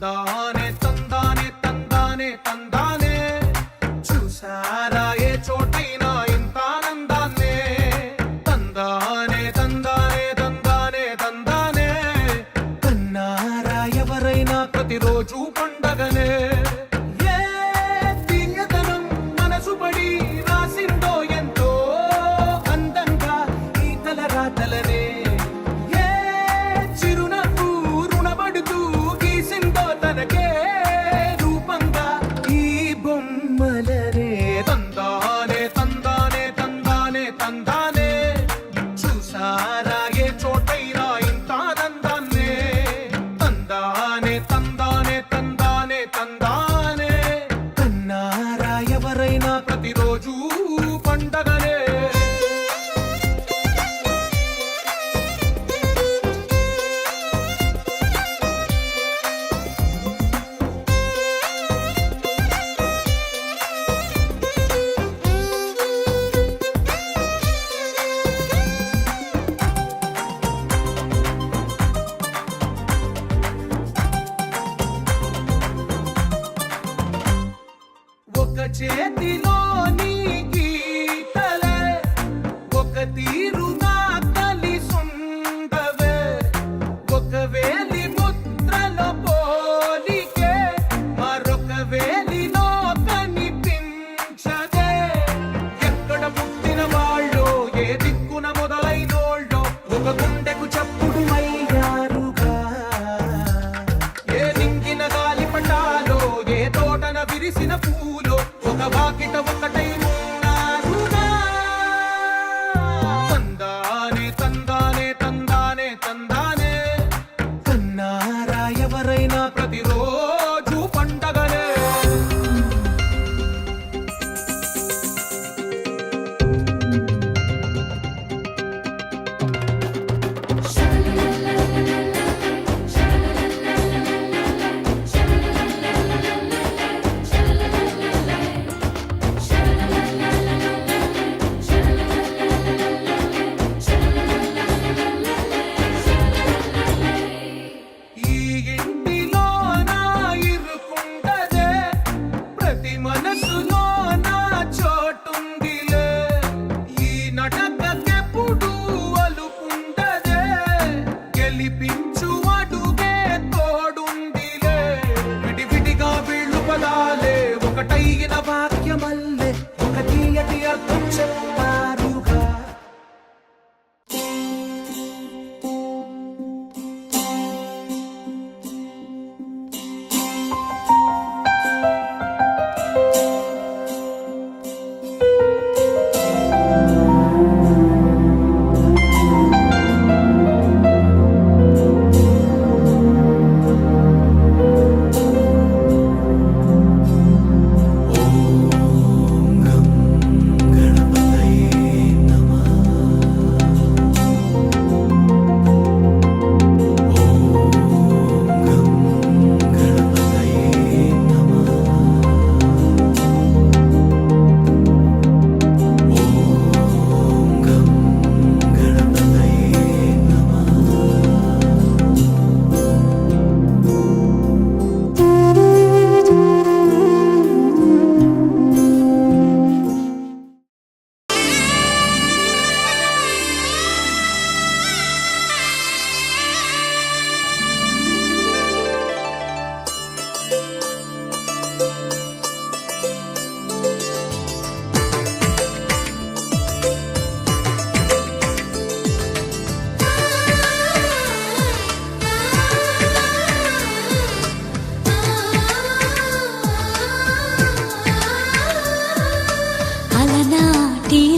తందానే తందానే తందానే తందానే చూసారా ఏ చోటైనా ఇంత ఆనందాన్నే తందానే తందానే తందానే తందానే కన్నారా ఎవరైనా ప్రతిరోజు పండగనే ప్రతిరోజు పండగనే ఒక చేతిలో నీ గీతలే ఒక తీరుగా కలిసుండవే ఒక వేలి ముద్రల పోలికే మరొక వేలిలో కనిపించదే ఎక్కడ పుట్టిన వాళ్ళో ఏ దిక్కున మొదలైనోళ్ళో ఒక గుండెకు చప్పుడు అయ్యారుగా ఏ నింగిన గాలి పటాలో ఏ తోటన విరిసిన పూలో ఒక వాకిట ఒకటై ఉన్నారుగా తందానే తందానే తందానే తందానే కన్నారా ఎవరైనా ప్రతిరోజు పండగనే ఒకటైన వాక్యమల్లే ఒక తీయటి అర్థం చెప్పారుగా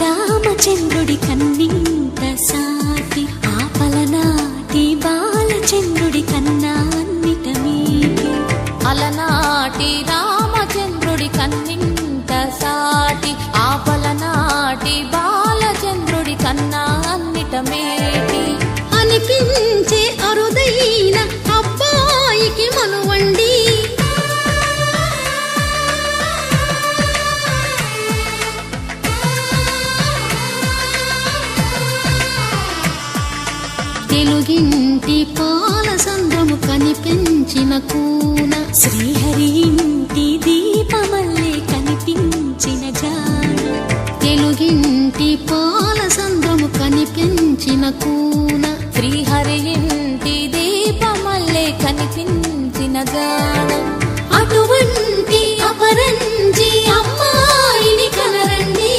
రామచంద్రుడి కన్నింత సాటి ఆపలనాటి బాలచంద్రుడి కన్నా అన్నిట మీటి అలనాటి రామచంద్రుడి కన్నింత సాటి ఆపలనాటి బాలచంద్రుడి కన్నా అన్నిట మేటి అనిపించే అరుదైన అబ్బాయికి మనువండి తెలుగింటి పాల సంద్రము కనిపించిన కూన శ్రీహరి ఇంటి దీపమల్లే కనిపించిన జాడ తెలుగింటి పాల సంద్రము కనిపించిన కూన శ్రీహరి ఇంటి దీపమల్లే కనిపించిన జాడ అటువంటి అపరంజి అమ్మాయిని కనరండి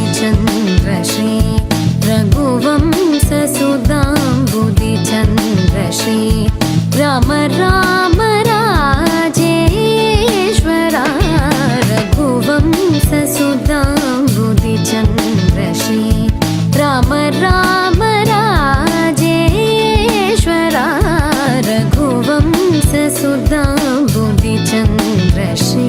सुधाम्बुधिचन्द्रश्री रघुवंशसुधाम्बुधिचन्द्रश्री राम राम राजेश्वरा रघुवंशसुधाम्बुधिचन्द्रश्री राम राम राजेश्वरा रघुवंशसुधाम्बुधिचन्द्रश्री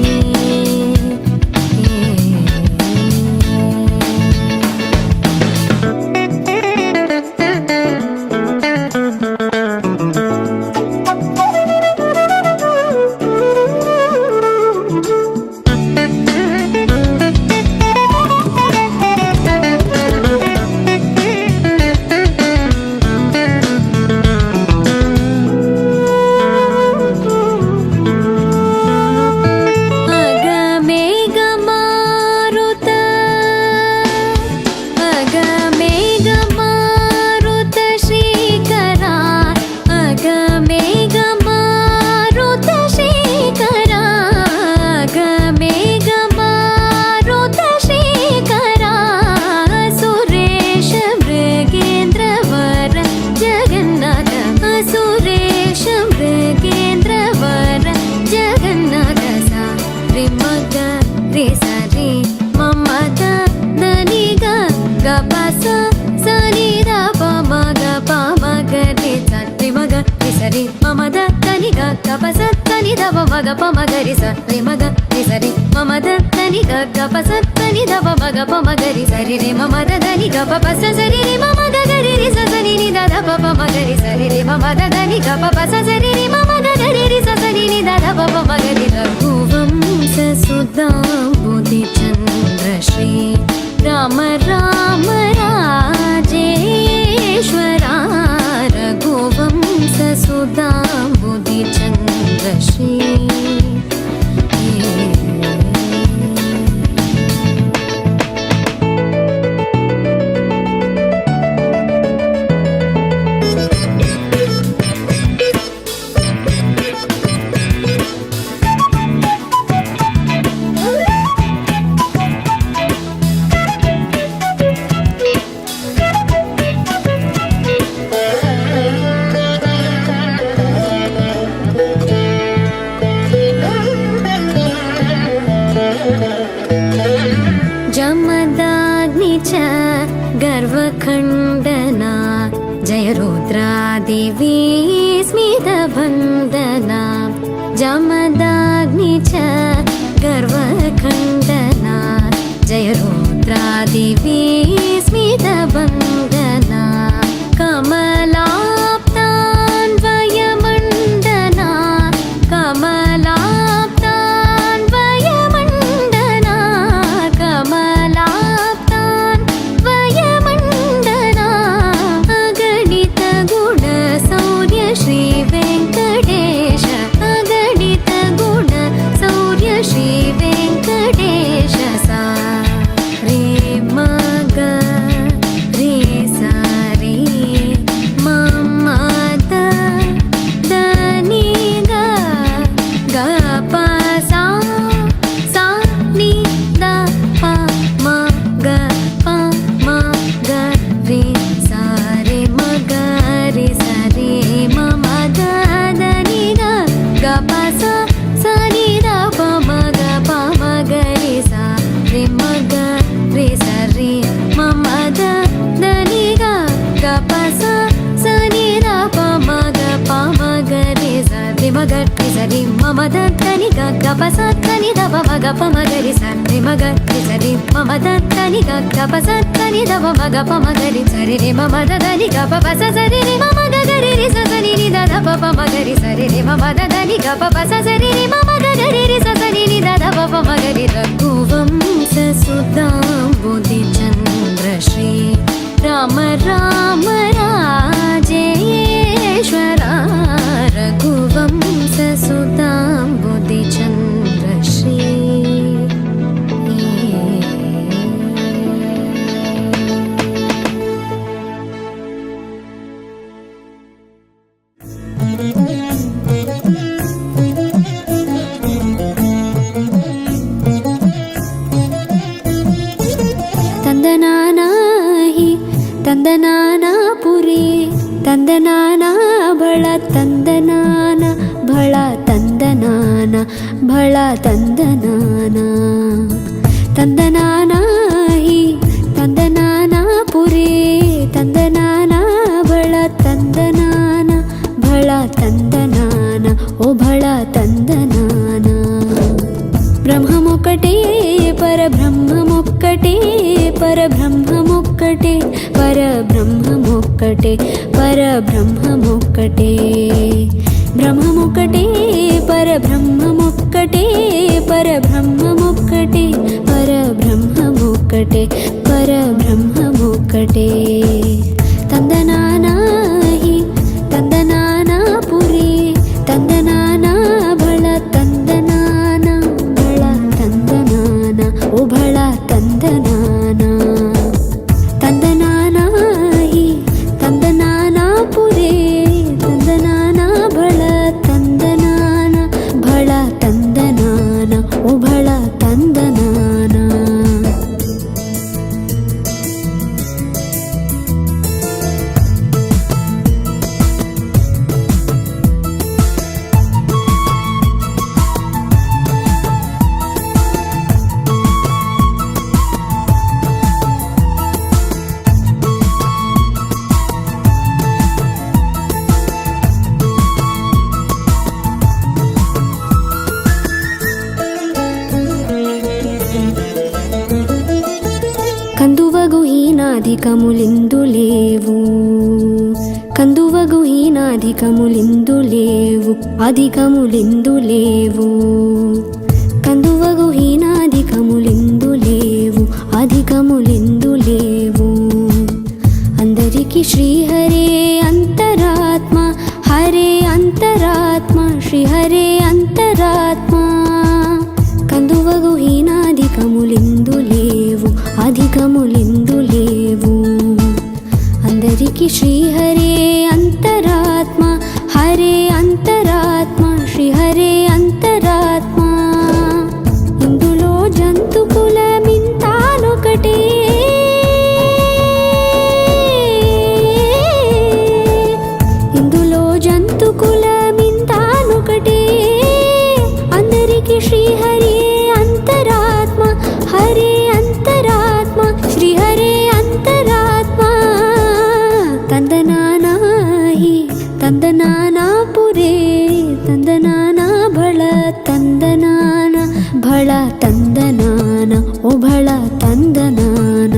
మగ పమగరి సరి మగ సరి మమ దని గ పసని దవ మగ పమగరి సరి రే మమ దని గ పస సరి రే మమ గరి రి సని ని దద పమగరి సరి రే మమ దని గ పస సరి రే మమ గరి రి సని ని దద పమగరి రఘువంశ సుధాంబుధిచంద్రశ్రీ రామ రామ రాజేశ్వరా రఘువంశ సుధాంబుధిచంద్రశ్రీ जमदाग्नि च गर्वखण्डना जय रुद्रादेवी स्मितवन्दना जमदाग्नि च गर्वखण्डना जय रुद्रादेवी स्मितवन्दना कमलाप्तान्वयमण्डना कमलाप्तान्वयमण्डना कमलाप्तान्वयमण्डना अगणित गुण सौर्य श्री वेङ्कटेश अगणित गुण सौर्य श्री वेङ्कटेश सा रे मग रे सा रे సరి మమ దత్తని గప్ప సత్తని దవ మగప మగరి సరి మగరి సరి మమ దత్తని గప్ప సత్తని దవ మగప మగరి సరి రి మమ దదని గప్ప పస సరి రి మమ గగరి రి సని ని దద పప మగరి సరి రి మమ దదని గప్ప పస సరి రి మమ గగరి రి సని ని దద పప మగరి రఘువంశ సుధాంబుధి చంద్ర శ్రీ రామ రామ రాజేశ్వర రఘువంశ సుధాంబుధి చంద్ర శ్రీ ತಂದನಾನಾಹಿ ತಂದನಾನಾಪುರಿ ತಂದನಾನ ಬಳ ತಂದನಾನ ಬಳ ತಂದನಾನ ಬಳ ತಂದನಾನ ತಂದನಾನಾಹಿ ತಂದನಾನಾಪುರಿ ತಂದನಾನ ಬಳ ತಂದನಾನ ಬಳ ತಂದನಾನ ಓ ಬಳ ತಂದನಾನ బ్రహ్మమొక్కటే పరబ్రహ్మమొక్కటే పరబ్రహ్మమొక్కటే పరబ్రహ్మమొక్కటే పరబ్రహ్మమొక్కటే బ్రహ్మమొక్కటే పరబ్రహ్మమొక్కటే పరబ్రహ్మమొక్కటే పరబ్రహ్మమొక్కటే పరబ్రహ్మమొక్కటే తందనానాహి తందనానాపురి తందనానా బళ ತಂದನಾನ ಬಳ ತಂದನಾನ ಓ ಬಳ ತಂದನಾನ ತಂದನಾನಾಹಿ ತಂದನಾನಾಪುರೇ ತಂದನಾನ ಬಳ ತಂದನಾನ ಬಳ ತಂದನಾನ ಓ ಬಳ ತಂದನಾನ కందువగు హీనాధికములిందు లేవు కందువగు హీనాధికములిందు లేవు అధికములిందు లేవు కందువగు హీనాధికములిందు లేవు అధికములిందు లేవు అందరికి శ్రీహరే అంతరాత్మ హరే అంతరాత్మ శ్రీహరే అంతరాత్మ కందువగు హీనాధికములిందు లేవు అధికములిందు లేవు అందరికి శ్రీహరే అంతరాత్మ హరే అంతరాత్మ శ్రీహరే అంతరాత్మ ఇందులో జంతుకుల మింతానొకటే ఇందులో జంతుకుల మింతానొకటే అందరికి శ్రీహరే అంతరాత్మ హరే అంతరాత్మ శ్రీహరే అంతరాత్మ తందనానాహి తందనానాపురే ತಂದನಾನ ಬಳ ತಂದನಾನ ಬಳ ತಂದನಾನ ಓ ಬಳ ತಂದನಾನ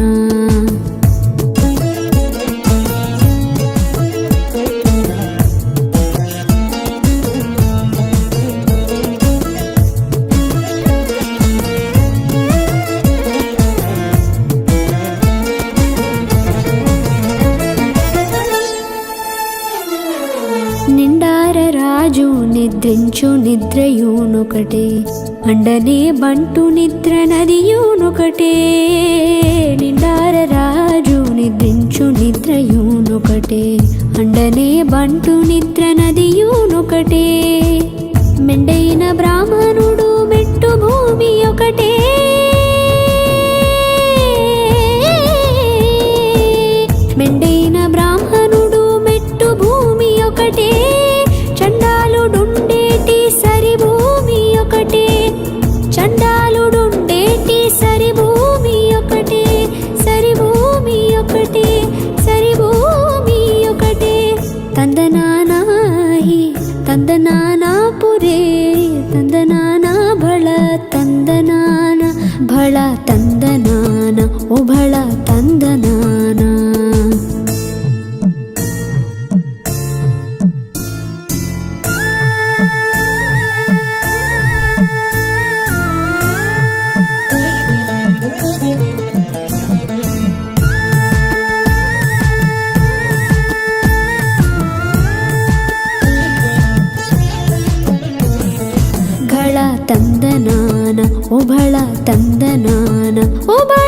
నిండార రాజు నిద్రించు నిద్రయూనొకటే అండనే బంటు నిద్ర నదియూనొకటే నిండార రాజు నిద్రించు నిద్రయూనొకటే అండనే బంటు నిద్ర నదియూనొకటే మెండైన బ్రాహ్మణుడు మెట్టు భూమి ఒకటే మెండైన బ్రాహ్మణుడు మెట్టు భూమి ఒకటే చండాలుడుండేటి సరి భూమి ఒకటే చండాలుడుండేటి సరి భూమి ఒకటే సరి భూమి ఒకటే సరి భూమి ఒకటే ತಂದನಾನಾಹಿ ತಂದನಾನಾಪುರೇ ಒಬಳ ತಂದನಾನ ಒಬಳ